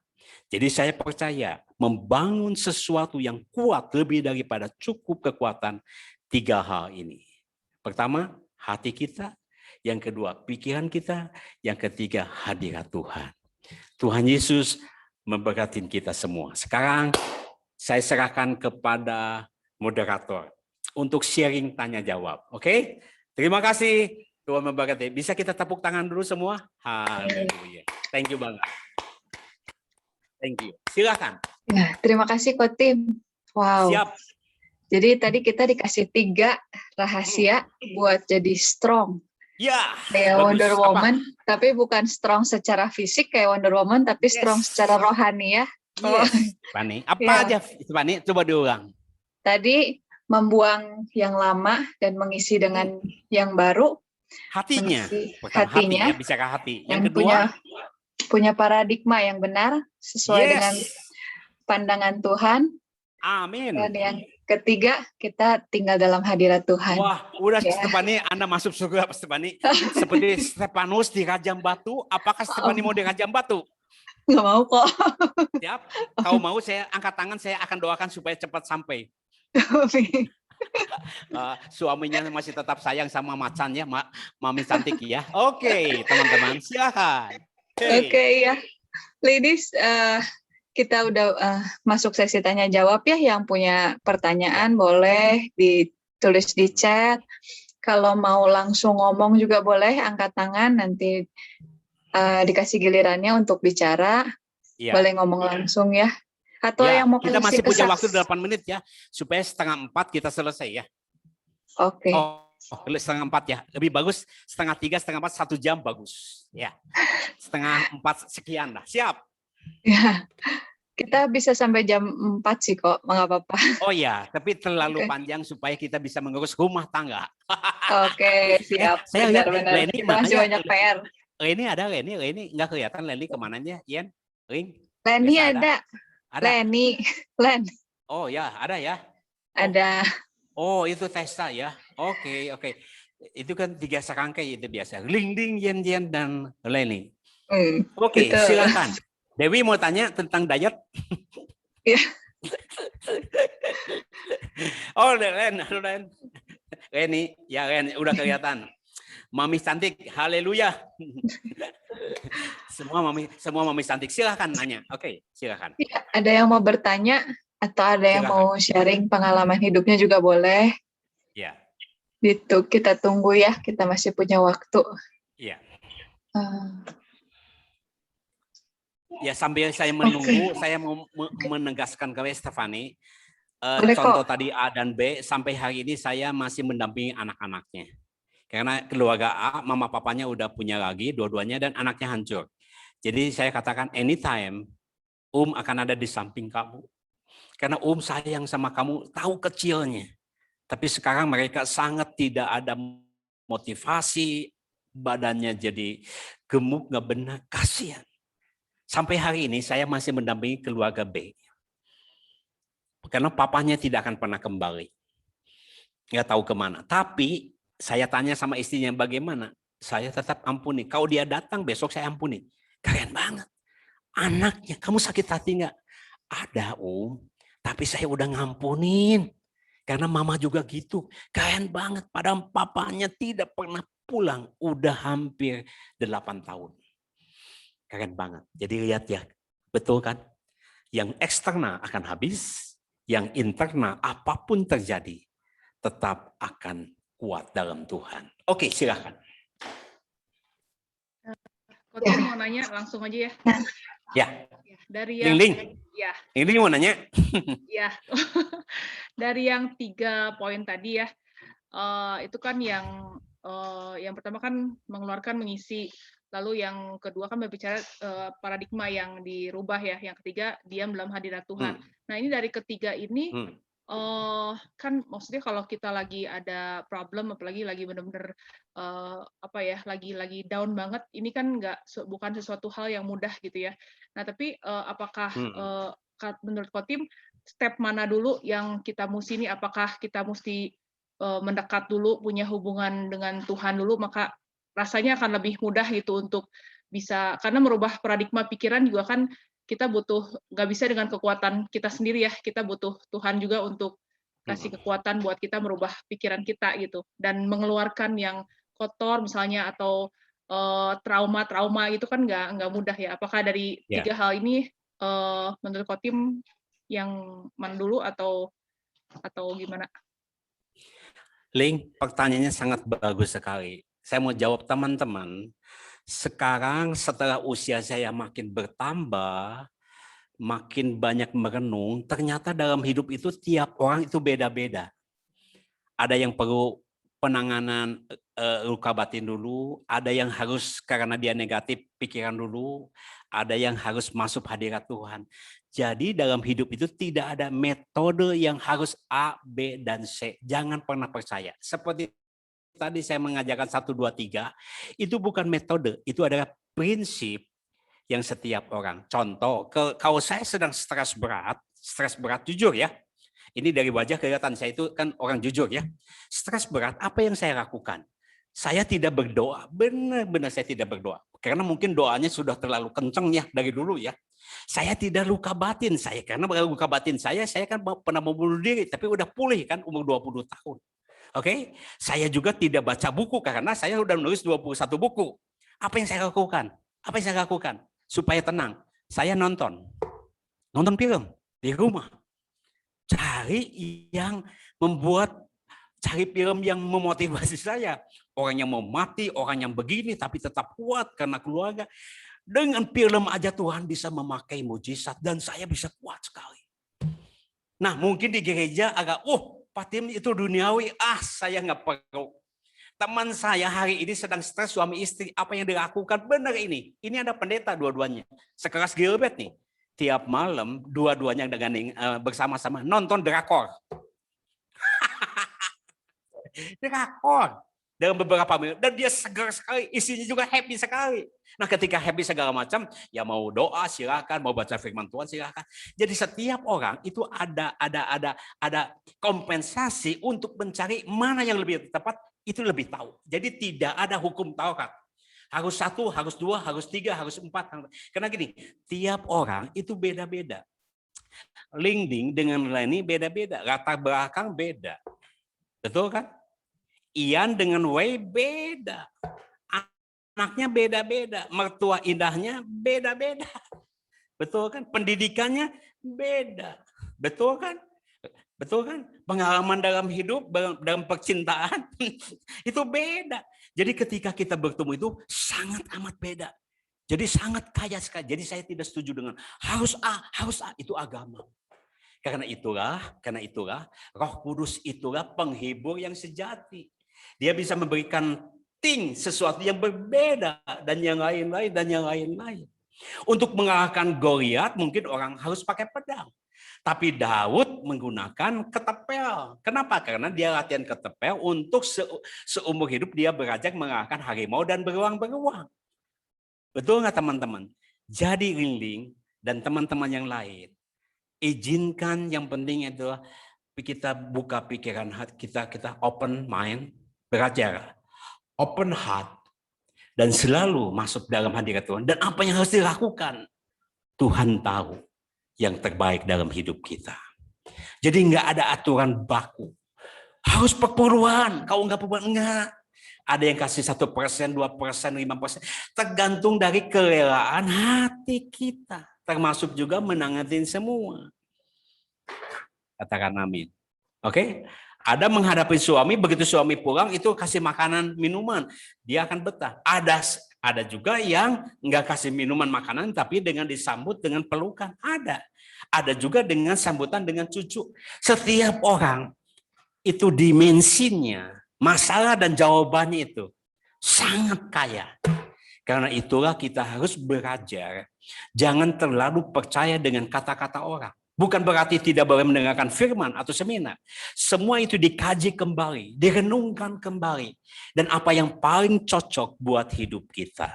Jadi saya percaya membangun sesuatu yang kuat lebih daripada cukup kekuatan 3 hal ini. Pertama, hati kita. Yang kedua, pikiran kita. Yang ketiga, hadirat Tuhan. Tuhan Yesus memberkati kita semua. Sekarang saya serahkan kepada moderator untuk sharing tanya jawab. Oke? Terima kasih. Tuhan memberkati. Bisa kita tepuk tangan dulu semua? Haleluya. Thank you banget. Thank you. Silakan. Ya, terima kasih Kotim. Wow. Siap. Jadi tadi kita dikasih 3 rahasia buat jadi strong. Ya. Kayak Wonder Woman, tapi bukan strong secara fisik kayak Wonder Woman, tapi strong secara rohani ya. Yes. Pani, apa aja Pani? Coba diulang. Tadi membuang yang lama dan mengisi dengan yang baru. Hatinya. Hatinya. Hati, ya, bisakah hati. Yang kedua, punya paradigma yang benar sesuai dengan pandangan Tuhan. Amin. Dan yang ketiga, kita tinggal dalam hadirat Tuhan. Wah, udah Stefani, Anda masuk surga Stefani. Seperti Stefanus di Rajam Batu. Apakah Stefani mau di Rajam Batu? Nggak mau kok. Siap. Kalau mau saya angkat tangan, saya akan doakan supaya cepat sampai. Suaminya masih tetap sayang sama macannya, Mami cantik ya. Oke, teman-teman, silakan. Oke ya, ladies, kita udah masuk sesi tanya jawab ya. Yang punya pertanyaan boleh ditulis di chat. Kalau mau langsung ngomong juga boleh, angkat tangan nanti dikasih gilirannya untuk bicara. Ya. Boleh ngomong langsung ya. Atau ya, yang mau kita masih punya waktu 8 menit ya, supaya 3:30 kita selesai ya. Oke. Oh, 3:30 ya. Lebih bagus 3:30, 3:40, 1 jam bagus. Ya. 3:30 sekian lah. Siap. Ya. Kita bisa sampai jam 4 sih kok, nggak apa-apa. Oh ya, tapi terlalu panjang supaya kita bisa mengurus rumah tangga. Oke, siap. Saya lihat Leni masih banyak PR. Leni ada, Leni nggak kelihatan Leni kemananya, Ian? Leni ada. Leni. Oh ya, ada ya. Ada. Oh, itu Testa ya. Oke. Itu kan 3 serangkai itu biasa. Ling, Yen, dan Leni. Oke, silakan. Dewi mau tanya tentang diet? Iya. Oh, Leni, ya Leni udah kelihatan. Mami cantik, haleluya. Semua mami cantik, silakan nanya. Oke, silakan. Ya, ada yang mau bertanya atau ada yang mau sharing pengalaman hidupnya juga boleh. Ya. Gitu, kita tunggu ya, kita masih punya waktu. Iya. Ya, sambil saya menunggu, saya mau menegaskan ke Stefani. Contoh tadi A dan B, sampai hari ini saya masih mendampingi anak-anaknya. Karena keluarga A, mama papanya udah punya lagi, dua-duanya, dan anaknya hancur. Jadi saya katakan, anytime, akan ada di samping kamu. Karena sayang sama kamu, tahu kecilnya. Tapi sekarang mereka sangat tidak ada motivasi, badannya jadi gemuk, nggak benar, kasihan. Sampai hari ini saya masih mendampingi keluarga B. Karena papanya tidak akan pernah kembali. Nggak tahu kemana. Tapi saya tanya sama istrinya bagaimana. Saya tetap ampuni. Kalau dia datang besok saya ampuni. Keren banget. Anaknya, kamu sakit hati nggak? Ada tapi saya udah ngampunin. Karena mama juga gitu. Keren banget. Padahal papanya tidak pernah pulang. Udah hampir 8 tahun. Keren banget. Jadi lihat ya. Betul kan? Yang eksternal akan habis. Yang internal apapun terjadi tetap akan kuat dalam Tuhan. Oke, silakan. Coach mau nanya langsung aja ya. Ya. Dari yang Ling. ya. Ini mau nanya. Ya. Dari yang 3 poin tadi ya. Itu kan yang pertama kan mengeluarkan, mengisi. Lalu yang kedua kan berbicara paradigma yang dirubah ya. Yang ketiga diam dalam hadirat Tuhan. Nah, ini dari ketiga ini kan maksudnya kalau kita lagi ada problem, apalagi lagi benar-benar lagi down banget, ini kan bukan sesuatu hal yang mudah gitu ya. Nah, tapi apakah menurut Kotim step mana dulu yang kita mesti ini? Apakah kita mesti mendekat dulu, punya hubungan dengan Tuhan dulu, maka rasanya akan lebih mudah gitu untuk bisa, karena merubah paradigma pikiran juga kan kita butuh, nggak bisa dengan kekuatan kita sendiri ya, kita butuh Tuhan juga untuk kasih kekuatan buat kita merubah pikiran kita gitu, dan mengeluarkan yang kotor misalnya, atau trauma-trauma itu kan nggak mudah ya. Apakah dari 3 hal ini menurut Kotim yang mana dulu atau gimana? Ling, pertanyaannya sangat bagus sekali. Saya mau jawab teman-teman. Sekarang setelah usia saya makin bertambah, makin banyak merenung, ternyata dalam hidup itu tiap orang itu beda-beda. Ada yang perlu penanganan luka batin dulu, ada yang harus karena dia negatif pikiran dulu, ada yang harus masuk hadirat Tuhan. Jadi dalam hidup itu tidak ada metode yang harus A, B, dan C. Jangan pernah percaya. Seperti tadi saya mengajarkan 1, 2, 3, itu bukan metode, itu adalah prinsip yang setiap orang. Contoh, kalau saya sedang stres berat jujur ya, ini dari wajah kelihatan saya itu kan orang jujur ya. Stres berat, apa yang saya lakukan? Saya tidak berdoa, benar-benar saya tidak berdoa. Karena mungkin doanya sudah terlalu kenceng ya dari dulu ya. Saya tidak luka batin saya, karena luka batin saya kan pernah mau bunuh diri, tapi udah pulih kan umur 20 tahun. Oke, saya juga tidak baca buku karena saya sudah menulis 21 buku. Apa yang saya lakukan? Apa yang saya lakukan? Supaya tenang, saya nonton film di rumah. Cari film yang memotivasi saya. Orang yang mau mati, orang yang begini, tapi tetap kuat karena keluarga. Dengan film aja Tuhan bisa memakai mujizat dan saya bisa kuat sekali. Nah, mungkin di gereja agak, Pak Tim itu duniawi, saya nggak perlu. Teman saya hari ini sedang stres suami istri, apa yang dilakukan benar ini. Ini ada pendeta dua-duanya. Sekelas Gilbert nih. Tiap malam dua-duanya dengan bersama-sama nonton drakor. Drakor dalam beberapa menit dan dia segar sekali, isinya juga happy sekali. Nah, ketika happy segala macam, ya mau doa silakan, mau baca firman Tuhan silakan. Jadi setiap orang itu ada kompensasi untuk mencari mana yang lebih tepat, itu lebih tahu. Jadi tidak ada hukum Taurat. Harus 1, harus 2, harus 3, harus 4. Karena gini, tiap orang itu beda-beda. LinkedIn dengan Leni beda-beda, latar belakang beda. Betul kan? Ian dengan Wei beda. Anaknya beda-beda, mertua indahnya beda-beda. Betul kan? Pendidikannya beda. Betul kan? Betul kan? Pengalaman dalam hidup, dalam percintaan itu beda. Jadi ketika kita bertemu itu sangat amat beda. Jadi sangat kaya sekali. Jadi saya tidak setuju dengan harus A, itu agama. Karena itulah Roh Kudus itulah penghibur yang sejati. Dia bisa memberikan sesuatu yang berbeda dan yang lain-lain. Untuk mengalahkan Goliat mungkin orang harus pakai pedang. Tapi Daud menggunakan ketepel. Kenapa? Karena dia latihan ketepel untuk seumur hidup dia belajar mengalahkan harimau dan beruang-beruang. Betul nggak teman-teman? Jadi Ling dan teman-teman yang lain, izinkan yang penting adalah kita buka pikiran kita open mind, belajar, open heart, dan selalu masuk dalam hadirat Tuhan. Dan apa yang harus dilakukan? Tuhan tahu yang terbaik dalam hidup kita. Jadi nggak ada aturan baku. Harus perpuluhan, kalau nggak perpuluhan enggak. Ada yang kasih 1%, 2%, 5%. Tergantung dari kerelaan hati kita. Termasuk juga menangatin semua. Katakan amin. Oke? Ada menghadapi suami, begitu suami pulang itu kasih makanan, minuman, dia akan betah. Ada juga yang nggak kasih minuman, makanan, tapi dengan disambut dengan pelukan. Ada juga dengan sambutan dengan cucu. Setiap orang itu dimensinya, masalah dan jawabannya itu sangat kaya. Karena itulah kita harus belajar. Jangan terlalu percaya dengan kata-kata orang. Bukan berarti tidak boleh mendengarkan firman atau seminar. Semua itu dikaji kembali, direnungkan kembali. Dan apa yang paling cocok buat hidup kita.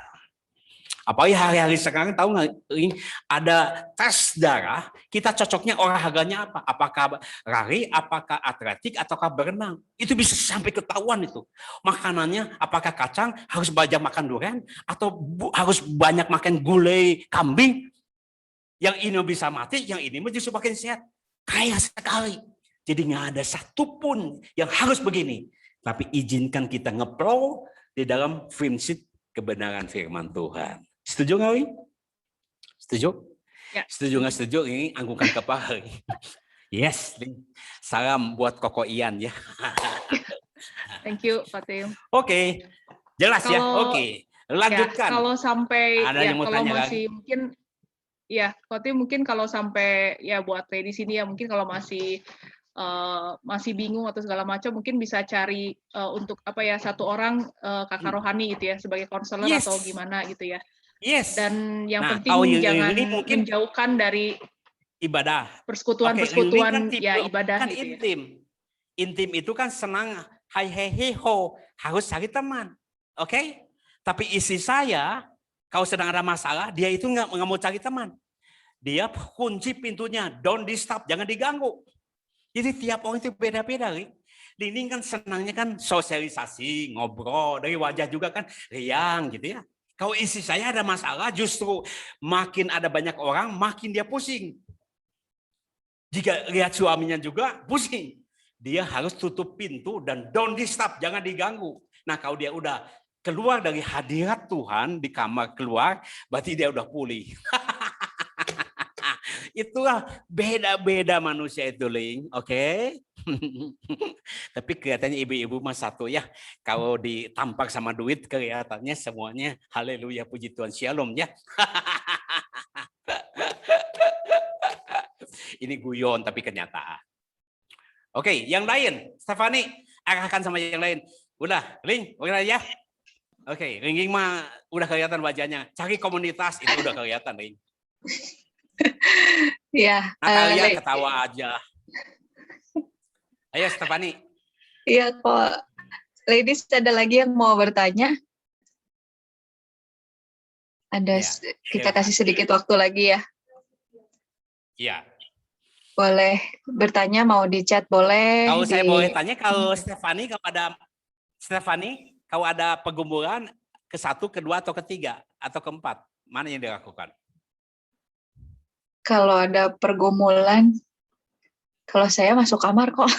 Apalagi hari-hari sekarang, tahu nggak, ada tes darah, kita cocoknya olahraganya apa? Apakah lari, apakah atletik, ataukah berenang? Itu bisa sampai ketahuan itu. Makanannya, apakah kacang, harus banyak makan durian, atau harus banyak makan gulai kambing? Yang ini bisa mati, yang ini justru makin sehat. Kaya sekali. Jadi nggak ada satupun yang harus begini. Tapi izinkan kita nge-pro di dalam prinsip kebenaran firman Tuhan. Setuju nggak, Wi? Setuju? Ya. Setuju nggak setuju? Ini anggukan kepala. Yes. Salam buat Koko Ian ya. Thank you, Pak Tim. Oke. Jelas ya? Kalau- Oke. Lanjutkan. Ya, kalau sampai Ada yang mau kalau tanya masih lagi? mungkin ya, Pak Tim mungkin kalau sampai ya buat di sini ya mungkin kalau masih bingung atau segala macam mungkin bisa cari untuk apa ya satu orang kakak rohani gitu ya sebagai konselor Yes. atau gimana gitu ya. Yes. Dan yang Nah, penting kalau yang jangan ini mungkin menjauhkan dari ibadah. persekutuan-persekutuan Oke, ya ini ibadah kan gitu ya. intim. Intim itu kan senang, hai he ho, harus cari teman. Oke? Tapi isi saya, kalau sedang ada masalah, dia itu nggak mau cari teman. Dia kunci pintunya, don't disturb, jangan diganggu. Jadi tiap orang itu beda-beda. Lini kan senangnya kan sosialisasi, ngobrol, dari wajah juga kan riang gitu ya. Kalau isi saya ada masalah, justru makin ada banyak orang, makin dia pusing. Jika lihat suaminya juga pusing. Dia harus tutup pintu dan don't disturb, jangan diganggu. Nah kalau dia udah keluar dari hadirat Tuhan, di kamar keluar, berarti dia udah pulih. Itulah beda-beda manusia itu, Ling. Oke? Tapi kelihatannya ibu-ibu mah satu ya. Kalau ditampak sama duit, kelihatannya semuanya haleluya, puji Tuhan, shalom ya. Ini guyon tapi kenyataan. Oke, yang lain. Stefani, arahkan sama yang lain. Udah, Ling, udah ya? Oke, Ling mah udah kelihatan wajahnya. Cari komunitas, itu udah kelihatan, Ling. Ya, Natalia ketawa aja. Ayo, Stefani. iya kok. Ladies, ada lagi yang mau bertanya? Ada, kita kasih sedikit waktu lagi ya. Iya. Boleh bertanya, mau di chat boleh. Kalau saya boleh tanya, kalau Stefani, kalau ada pergumulan ke satu, kedua, atau ketiga, atau keempat, mana yang dilakukan? Kalau ada pergumulan, kalau saya masuk kamar kok.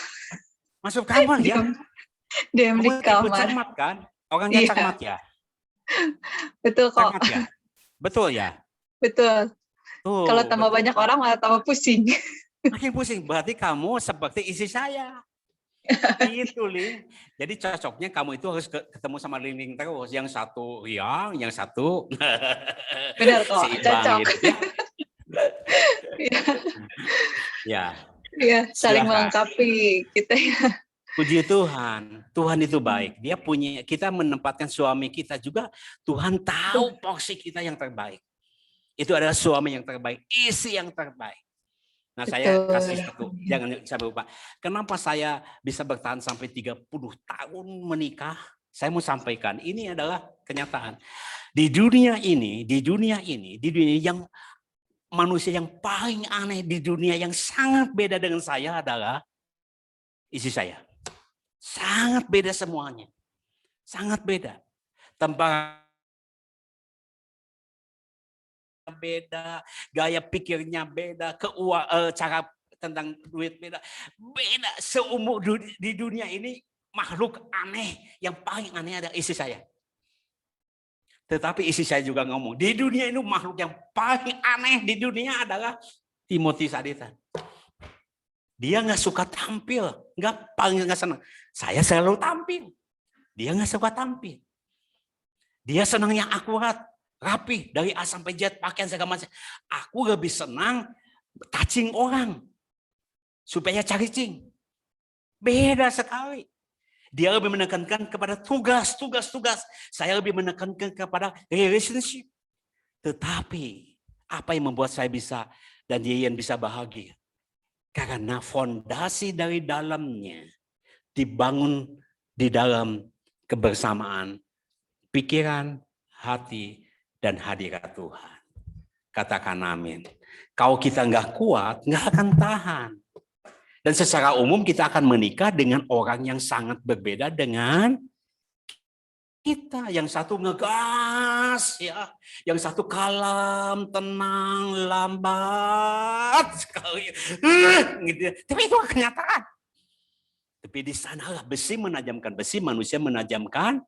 Masuk kamar ya? Diam di Kamu tipe kamar. cermat kan? Orangnya Iya. cermat ya? Betul kok. Cermat ya? Betul ya? Betul. Tuh, Kalau tambah betul. banyak orang malah tambah pusing. Makin pusing. Berarti kamu seperti isi saya. Itu, Ling. Jadi cocoknya kamu itu harus ketemu sama Ling terus. Yang satu riang, yang satu Benar kok, seimbang cocok. gitu ya. Iya. Ya. Iya, saling Silakan. melengkapi kita ya. Puji Tuhan, Tuhan itu baik. Dia punya, kita menempatkan suami kita juga. Tuhan tahu porsi kita yang terbaik. Itu adalah suami yang terbaik, isi yang terbaik. Nah, saya Betul. kasih satu, jangan sampai lupa. Kenapa saya bisa bertahan sampai 30 tahun menikah? Saya mau sampaikan, ini adalah kenyataan. Di dunia ini yang manusia yang paling aneh di dunia yang sangat beda dengan saya adalah isi saya. Sangat beda semuanya. Sangat beda. Tempat beda, gaya pikirnya beda, cara tentang duit beda. Beda seumur di dunia ini makhluk aneh, yang paling aneh adalah isi saya. Tetapi isi saya juga ngomong, di dunia ini makhluk yang paling aneh di dunia adalah Timothy Sadita. Dia nggak suka tampil, nggak senang. Saya selalu tampil. Dia nggak suka tampil. Dia senang yang akurat, rapi, dari A sampai Z, pakaian segala macam. Aku lebih senang touching orang, supaya cari-cing. Beda sekali. Dia lebih menekankan kepada tugas. Saya lebih menekankan kepada relationship. Tetapi apa yang membuat saya bisa dan dia yang bisa bahagia? Karena fondasi dari dalamnya dibangun di dalam kebersamaan pikiran, hati, dan hadirat Tuhan. Katakan amin. Kalau kita nggak kuat, nggak akan tahan. Dan secara umum kita akan menikah dengan orang yang sangat berbeda dengan kita. Yang satu ngegas, ya, yang satu kalem, tenang, lambat sekali, gitu. Tapi itu kenyataan. Tapi di sanalah besi menajamkan besi, manusia menajamkan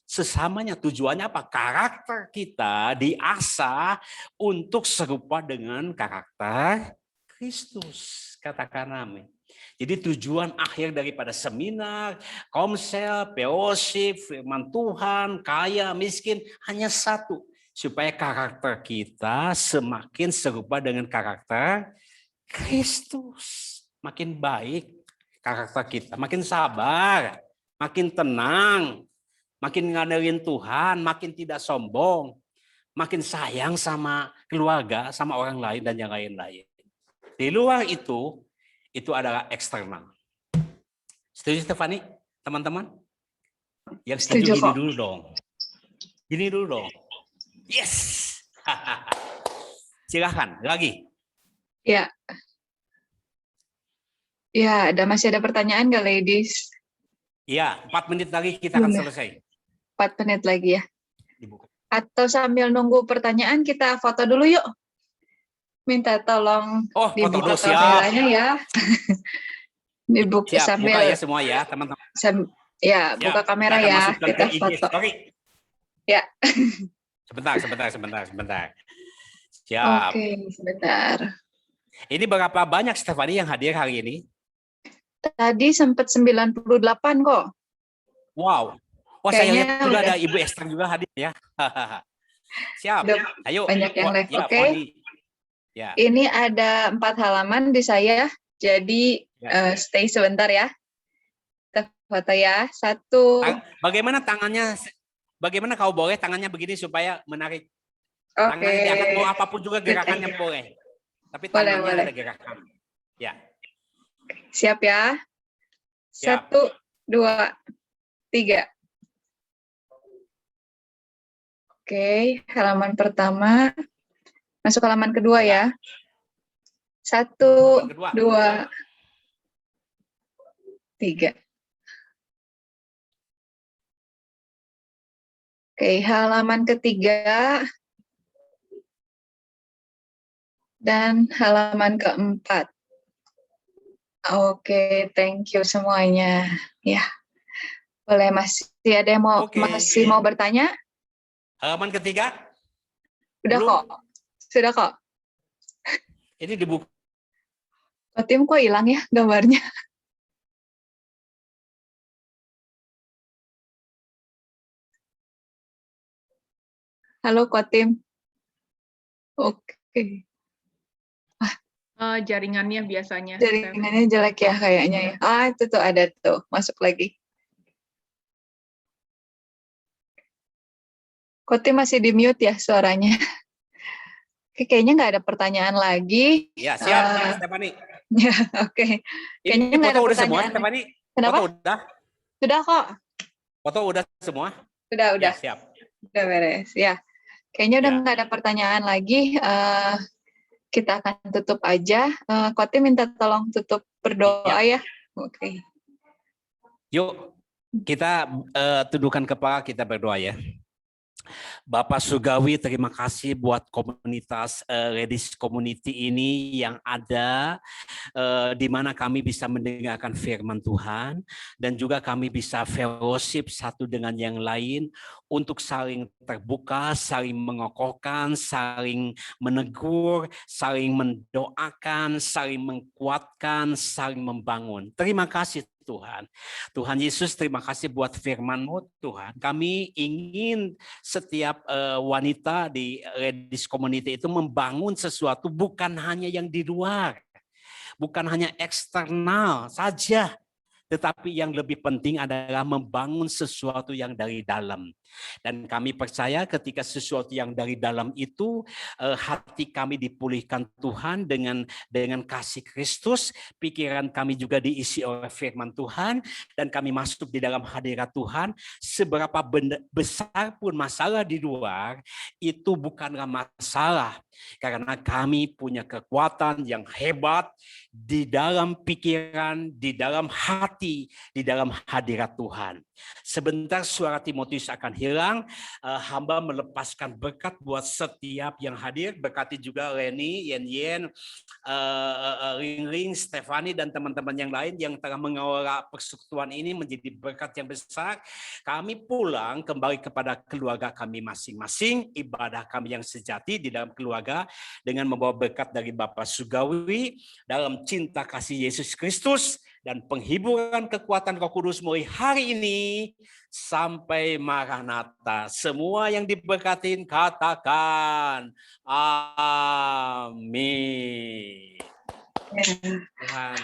sesamanya. Tujuannya apa? Karakter kita diasah untuk serupa dengan karakter Kristus. Katakan amin. Jadi tujuan akhir daripada seminar, komsel, POC, firman Tuhan, kaya, miskin, hanya satu. Supaya karakter kita semakin serupa dengan karakter Kristus. Makin baik karakter kita, makin sabar, makin tenang, makin ngandelin Tuhan, makin tidak sombong, makin sayang sama keluarga, sama orang lain, dan yang lain-lain. Di luar itu adalah eksternal. Setuju Stefani, teman-teman? Yang setuju gini dulu dong. Gini dulu dong. Yes. Silahkan, lagi. Ya. Ya, masih ada pertanyaan nggak, ladies? Iya, 4 menit lagi kita akan selesai. 4 menit lagi ya. Dibuka. Atau sambil nunggu pertanyaan kita foto dulu yuk. Minta tolong dibuka kameranya ya. Dibuka sambil buka ya semua ya, teman-teman. Ya, buka kamera ya. Kita foto. Ya. Sebentar. Siap. Oke, sebentar. Ini berapa banyak Stefani yang hadir hari ini? Tadi sempat 98 kok. Wow. Oh, saya lihat juga ada Ibu Esther juga hadir ya. Siap. Ayo. Banyak yang live. Ya, Oke. Ya. Ini ada 4 halaman di saya. Jadi stay sebentar ya. Kita foto ya. 1. Bagaimana tangannya? Bagaimana kau boleh tangannya begini supaya menarik? Oke. Tangannya diangkat, mau apapun juga gerakannya boleh. Tapi tangannya ada gerakan. Ya. Siap ya. 1, 2, 3. Oke, halaman pertama. Masuk halaman kedua ya. 1, 2, 3. Oke, halaman ketiga. Dan halaman keempat. Oke, thank you semuanya. Ya, boleh masih ada yang masih mau bertanya? Halaman ketiga? Sudah kok. Ini dibuka. Tim kok hilang ya gambarnya? Halo Kotim. Oke. Jaringannya biasanya. Jaringannya jelek ya kayaknya ya. Itu tuh ada tuh, masuk lagi. Kotim masih di mute ya suaranya. Oke, kayaknya nggak ada pertanyaan lagi. Ya, siap, Stefani. Ya, oke. Kayaknya nggak ada udah pertanyaan. Semua, Stefani? Kenapa? Foto udah? Sudah kok. Foto udah semua? Udah. Ya, siap. Udah beres, ya. Kayaknya udah nggak ada pertanyaan lagi. Kita akan tutup aja. Kotim minta tolong tutup berdoa ya. Oke. Yuk, kita tundukkan kepala, kita berdoa ya. Bapak Sugawi, terima kasih buat komunitas Ladies Community ini yang ada, di mana kami bisa mendengarkan firman Tuhan, dan juga kami bisa fellowship satu dengan yang lain untuk saling terbuka, saling mengokohkan, saling menegur, saling mendoakan, saling menguatkan, saling membangun. Terima kasih Tuhan. Tuhan Yesus, terima kasih buat firman-Mu Tuhan. Kami ingin setiap wanita di Ladies Community itu membangun sesuatu bukan hanya yang di luar, bukan hanya eksternal saja, tetapi yang lebih penting adalah membangun sesuatu yang dari dalam. Dan kami percaya ketika sesuatu yang dari dalam itu, hati kami dipulihkan Tuhan dengan kasih Kristus, pikiran kami juga diisi oleh firman Tuhan, dan kami masuk di dalam hadirat Tuhan. Seberapa besar pun masalah di luar, itu bukanlah masalah, karena kami punya kekuatan yang hebat di dalam pikiran, di dalam hati, di dalam hadirat Tuhan. Sebentar suara Timotius akan hilang, hamba melepaskan berkat buat setiap yang hadir. Berkati juga Leni, Yen, Ring, Stefani, dan teman-teman yang lain yang telah mengelola persekutuan ini menjadi berkat yang besar. Kami pulang kembali kepada keluarga kami masing-masing, ibadah kami yang sejati di dalam keluarga dengan membawa berkat dari Bapak Sugawi dalam cinta kasih Yesus Kristus dan penghiburan kekuatan Roh Kudus mulai hari ini sampai Maranatha. Semua yang diberkatin katakan amin. Tuhan